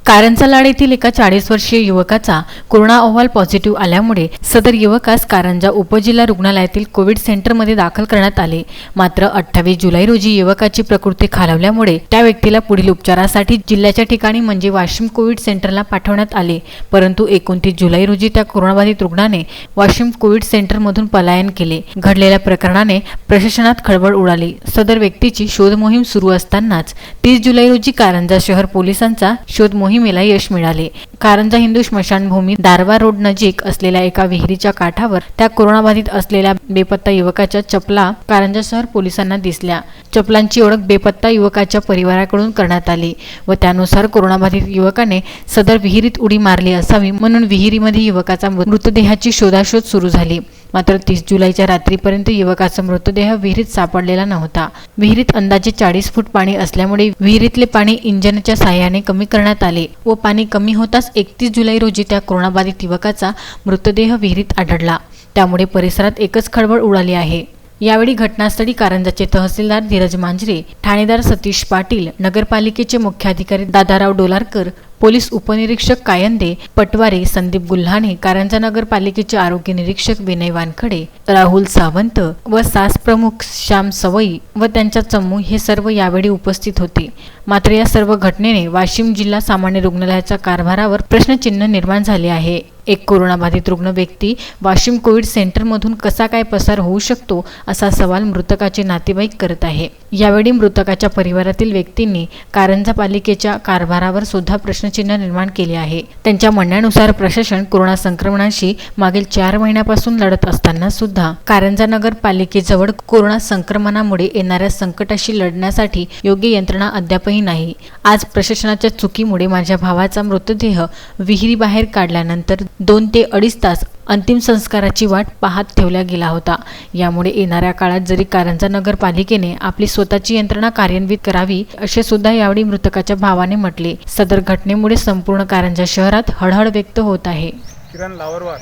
कारंजा लाड येथील एका 40 वर्षीय युवकाचा कोरोना अहवाल पॉझिटिव्ह आल्यामुळे सदर युवकास कारंजा उपजिल्हा रुग्णालयातील कोविड सेंटरमध्ये दाखल करण्यात आले। मात्र 28 जुलै रोजी युवकाची प्रकृती खालावल्यामुळे त्या व्यक्तीला पुढील उपचारासाठी जिल्ह्याच्या ठिकाणी म्हणजे वाशिम कोविड सेंटरला पाठवण्यात आले। परंतु 29 जुलै रोजी त्या कोरोनाबाधित रुग्णाने वाशिम कोविड सेंटरमधून पलायन केले। घडलेल्या प्रकरणाने प्रशासनात खळबळ उडाली। सदर व्यक्तीची शोध मोहीम सुरू असतानाच 30 जुलै रोजी कारंजा शहर पोलिसांचा शोध मोहिमेला यश मिळाले। कारंजा हिंदू स्मशानभूमी दारवा रोड नजीक असलेल्या एका विहिरीच्या काठावर त्या कोरोनाबाधित असलेल्या बेपत्ता युवकाच्या चपला कारंजा शहर पोलिसांना दिसल्या। चपलांची ओळख बेपत्ता युवकाच्या परिवाराकडून करण्यात आली व त्यानुसार कोरोनाबाधित युवकाने सदर विहिरीत उडी मारली असावी म्हणून विहिरीमध्ये युवकाचा मृतदेहाची शोधाशोध सुरू झाली। मात्र 30 जुलैच्या रात्रीपर्यंत युवकाचा मृतदेह विहिरीत सापडलेला नव्हता। विहिरीत अंदाजे 40 फूट पाणी असल्यामुळे विहिरीतले पाणी इंजिनच्या साहाय्याने कमी करण्यात आले व पाणी कमी होताच 31 जुलै रोजी त्या कोरोनाबाधित युवकाचा मृतदेह विहिरीत आढळला। त्यामुळे परिसरात एकच खळबळ उडाली आहे। यावेळी घटनास्थळी कारंजाचे तहसीलदार धीरज मांजरे, ठाणेदार सतीश पाटील, नगरपालिकेचे मुख्याधिकारी दादाराव डोलारकर, पोलीस उपनिरीक्षक कायंदे, पटवारी संदीप गुल्हाणे, कारंजा नगरपालिकेचे आरोग्य निरीक्षक विनय वानखडे, राहुल सावंत व सास प्रमुख श्याम सवई व त्यांचा चमू हे सर्व यावेळी उपस्थित होते। मात्र या सर्व घटनेने वाशिम जिल्हा सामान्य रुग्णालयाच्या कारभारावर प्रश्नचिन्ह निर्माण झाले आहे। एक कोरोनाबाधित रुग्ण व्यक्ती वाशिम कोविड सेंटरमधून कसा काय पसार होऊ शकतो असा सवाल मृतकाचे नातेवाईक करत आहे। यावेळी मृतकाच्या परिवारातील व्यक्तींनी कारंजा पालिकेच्या कारभारावर सुद्धा प्रश्नचिन्ह निर्माण केले आहे। त्यांच्या म्हणण्यानुसार प्रशासन कोरोना संक्रमणाशी मागील 4 महिन्यापासून लढत असताना सुद्धा कारंजा नगर पालिकेजवळ कोरोना संक्रमणामुळे येणाऱ्या संकटाशी लढण्यासाठी योग्य यंत्रणा अद्यापही नाही। आज प्रशासनाच्या चुकीमुळे माझ्या भावाचा मृतदेह विहिरी बाहेर काढल्यानंतर 2 ते 2.5 तास अंतिम संस्काराची वाट पाहत ठेवला गेला होता। यामुळे येणाऱ्या काळात जरी कारंजा नगरपालिकेने आपली स्वतःची यंत्रणा कार्यान्वित करावी असे सुद्धा यावेळी मृतकाच्या भावाने म्हटले। सदर घटनेमुळे संपूर्ण कारंजा शहरात हळहळ व्यक्त होत आहे। किरण लावरवार,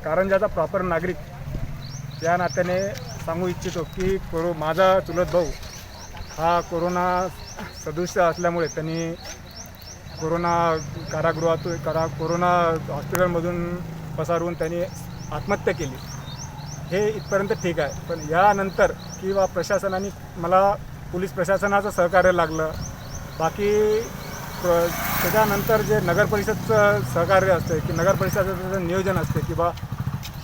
कारंजाचा प्रॉपर नागरिक या नात्याने सांगू इच्छितो की माझा चुलत भाऊ हा कोरोना सदस्य असल्यामुळे त्यांनी कोरोना कोरोना हॉस्पिटलमधून पसारून त्यांनी आत्महत्या केली। हे इथपर्यंत ठीक आहे, पण यानंतर किंवा प्रशासनाने मला पोलीस प्रशासनाचं सहकार्य लागलं, बाकी त्याच्यानंतर जे नगरपरिषदचं सहकार्य असते की नगरपरिषदेचं नियोजन असते की बा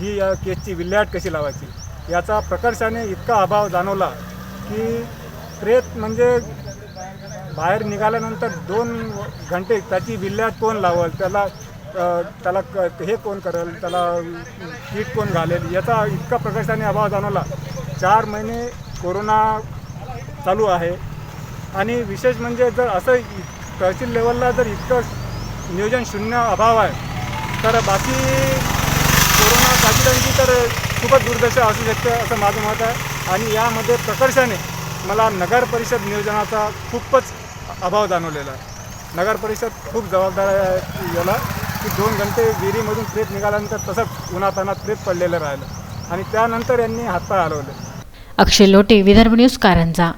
ही या केसची विल्हेवाट कशी लावायची, याचा प्रकर्षाने इतका अभाव जाणवला की प्रेत म्हणजे बाहेर निघाल्यानंतर 2 घंटे त्याची विल्हेवाट कोण लावल, त्याला हे कोण करेल, त्याला कीट कोण घालेल, याचा इतका प्रकर्षाने अभाव जाणवला। 4 महिने कोरोना चालू आहे आणि विशेष म्हणजे जर असं तहसील लेवलला जर इतकं नियोजन शून्य अभाव आहे तर बाकी कोरोना बाधितांची तर खूपच दुर्दशा असू शकते असं माझं मत आहे। आणि यामध्ये प्रकर्षाने मला नगर परिषद नियोजनाचा खूपच अभाव जाणवलेला आहे। नगर परिषद खूप जबाबदार आहे याला की 2 घंटे विहिरीमधून प्रेत निघाल्यानंतर तसंच उन्हातानात प्रेत पडलेलं राहिलं आणि त्यानंतर यांनी हातपाय हलवले। अक्षय लोटे, विदर्भ न्यूज, कारंजा।